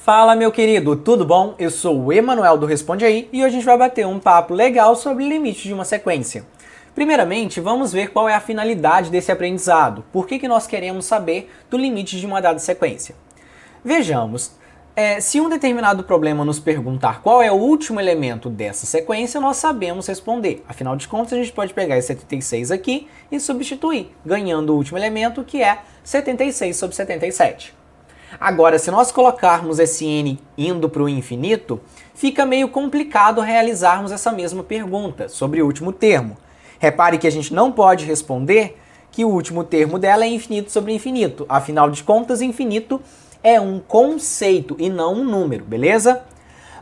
Fala, meu querido, tudo bom? Eu sou o Emanuel do Responde Aí e hoje a gente vai bater um papo legal sobre limites de uma sequência. Primeiramente, vamos ver qual é a finalidade desse aprendizado. Por que nós queremos saber do limite de uma dada sequência? Vejamos, se um determinado problema nos perguntar qual é o último elemento dessa sequência, nós sabemos responder. Afinal de contas, a gente pode pegar esse 76 aqui e substituir, ganhando o último elemento, que é 76 sobre 77. Agora, se nós colocarmos esse n indo para o infinito, fica meio complicado realizarmos essa mesma pergunta sobre o último termo. Repare que a gente não pode responder que o último termo dela é infinito sobre infinito. Afinal de contas, infinito é um conceito e não um número, beleza?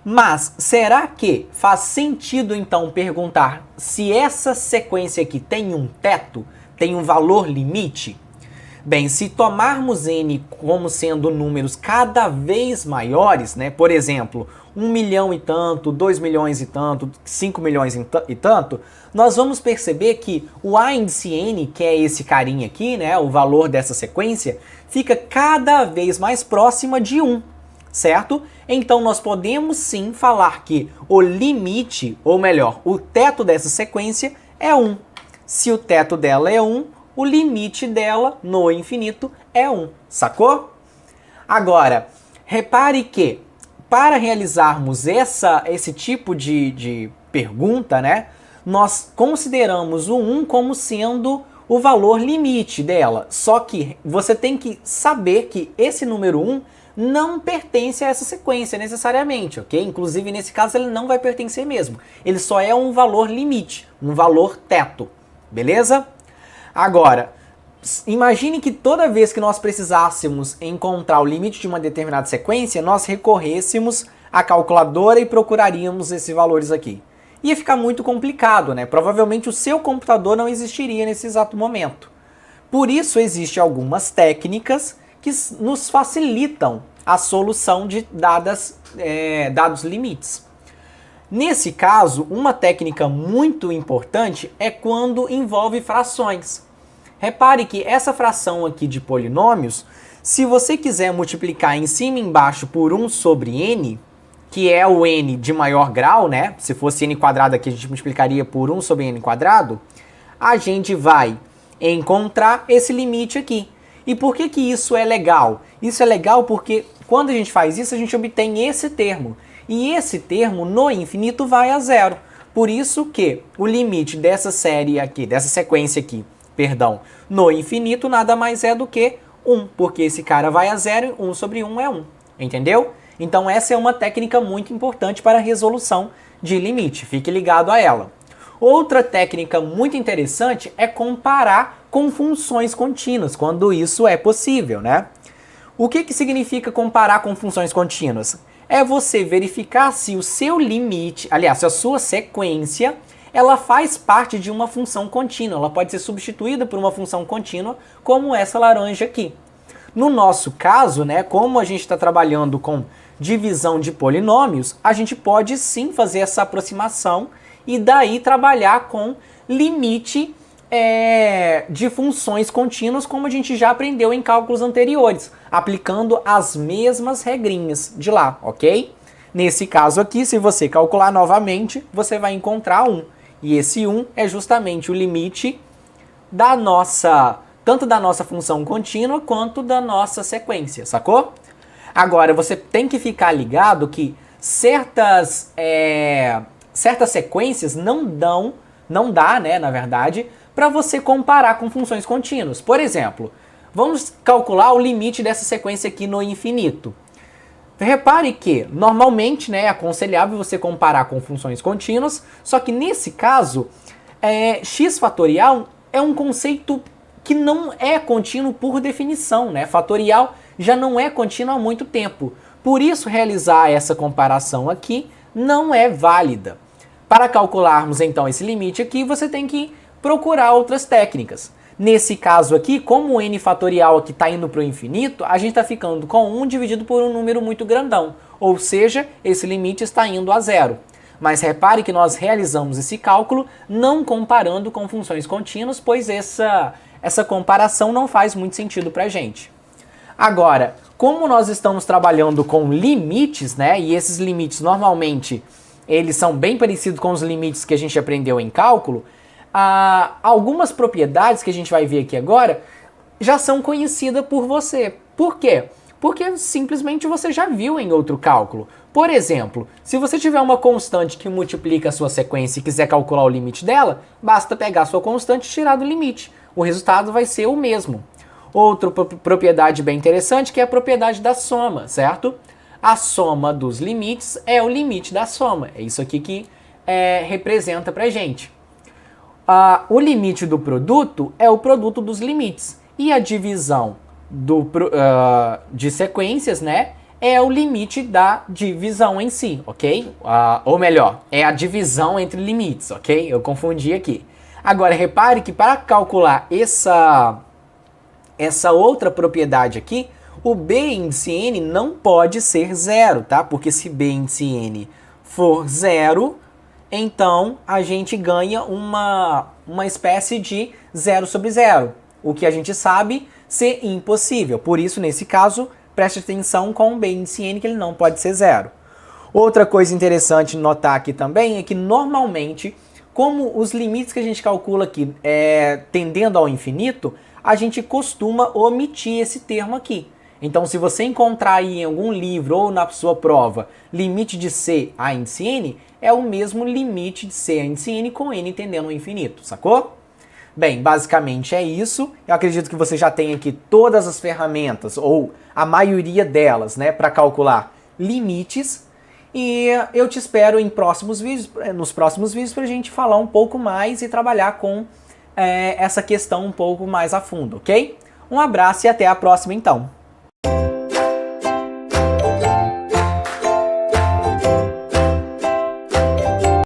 Mas será que faz sentido então perguntar se essa sequência aqui tem um teto, tem um valor limite? Bem, se tomarmos n como sendo números cada vez maiores, né? Por exemplo, 1 milhão e tanto, 2 milhões e tanto, 5 milhões e tanto, nós vamos perceber que o a índice n, que é esse carinha aqui, né? O valor dessa sequência, fica cada vez mais próxima de 1, certo? Então nós podemos sim falar que o limite, ou melhor, o teto dessa sequência é 1. Se o teto dela é 1, o limite dela no infinito é 1, sacou? Agora, repare que para realizarmos esse tipo de pergunta, né, nós consideramos o 1 como sendo o valor limite dela. Só que você tem que saber que esse número 1 não pertence a essa sequência necessariamente, ok? Inclusive, nesse caso, ele não vai pertencer mesmo. Ele só é um valor limite, um valor teto, beleza? Agora, imagine que toda vez que nós precisássemos encontrar o limite de uma determinada sequência, nós recorrêssemos à calculadora e procuraríamos esses valores aqui. Ia ficar muito complicado, né? Provavelmente o seu computador não existiria nesse exato momento. Por isso, existem algumas técnicas que nos facilitam a solução de dados limites. Nesse caso, uma técnica muito importante é quando envolve frações. Repare que essa fração aqui de polinômios, se você quiser multiplicar em cima e embaixo por 1 sobre n, que é o n de maior grau, né? Se fosse n quadrado aqui, a gente multiplicaria por 1 sobre n quadrado, a gente vai encontrar esse limite aqui. E por que isso é legal? Isso é legal porque quando a gente faz isso, a gente obtém esse termo. E esse termo no infinito vai a zero. Por isso que o limite dessa série aqui, dessa sequência aqui, no infinito nada mais é do que 1, porque esse cara vai a zero, 1 sobre 1 é 1, entendeu? Então essa é uma técnica muito importante para a resolução de limite, fique ligado a ela. Outra técnica muito interessante é comparar com funções contínuas, quando isso é possível, né? O que significa comparar com funções contínuas? É você verificar se o seu limite, aliás, se a sua sequência, ela faz parte de uma função contínua. Ela pode ser substituída por uma função contínua, como essa laranja aqui. No nosso caso, né, como a gente está trabalhando com divisão de polinômios, a gente pode sim fazer essa aproximação e daí trabalhar com limite de funções contínuas, como a gente já aprendeu em cálculos anteriores, aplicando as mesmas regrinhas de lá, ok? Nesse caso aqui, se você calcular novamente, você vai encontrar 1. E esse 1 é justamente o limite da tanto da nossa função contínua quanto da nossa sequência, sacou? Agora, você tem que ficar ligado que certas sequências não dá, né, na verdade, para você comparar com funções contínuas. Por exemplo, vamos calcular o limite dessa sequência aqui no infinito. Repare que, normalmente, né, é aconselhável você comparar com funções contínuas, só que nesse caso, x fatorial é um conceito que não é contínuo por definição, né? Fatorial já não é contínuo há muito tempo. Por isso, realizar essa comparação aqui não é válida. Para calcularmos, então, esse limite aqui, você tem que procurar outras técnicas. Nesse caso aqui, como o n fatorial aqui está indo para o infinito, a gente está ficando com 1 dividido por um número muito grandão. Ou seja, esse limite está indo a zero. Mas repare que nós realizamos esse cálculo não comparando com funções contínuas, pois essa comparação não faz muito sentido para a gente. Agora, como nós estamos trabalhando com limites, né, e esses limites normalmente eles são bem parecidos com os limites que a gente aprendeu em cálculo, algumas propriedades que a gente vai ver aqui agora já são conhecidas por você. Por quê? Porque simplesmente você já viu em outro cálculo. Por exemplo, se você tiver uma constante que multiplica a sua sequência e quiser calcular o limite dela, basta pegar a sua constante e tirar do limite. O resultado vai ser o mesmo. Outra propriedade bem interessante que é a propriedade da soma, certo? A soma dos limites é o limite da soma. É isso aqui que representa pra gente. O limite do produto é o produto dos limites. E a divisão de sequências, né, é o limite da divisão em si, ok? Ou melhor, é a divisão entre limites, ok? Eu confundi aqui. Agora, repare que para calcular essa outra propriedade aqui, o b índice n não pode ser zero, tá? Porque se b índice n for zero, então a gente ganha uma espécie de zero sobre zero, o que a gente sabe ser impossível. Por isso, nesse caso, preste atenção com o b índice n que ele não pode ser zero. Outra coisa interessante notar aqui também é que normalmente, como os limites que a gente calcula aqui tendendo ao infinito, a gente costuma omitir esse termo aqui. Então, se você encontrar aí em algum livro ou na sua prova limite de c a índice n, é o mesmo limite de c a índice n com n tendendo ao infinito, sacou? Bem, basicamente é isso. Eu acredito que você já tem aqui todas as ferramentas, ou a maioria delas, né, para calcular limites. E eu te espero nos próximos vídeos para a gente falar um pouco mais e trabalhar com essa questão um pouco mais a fundo, ok? Um abraço e até a próxima então.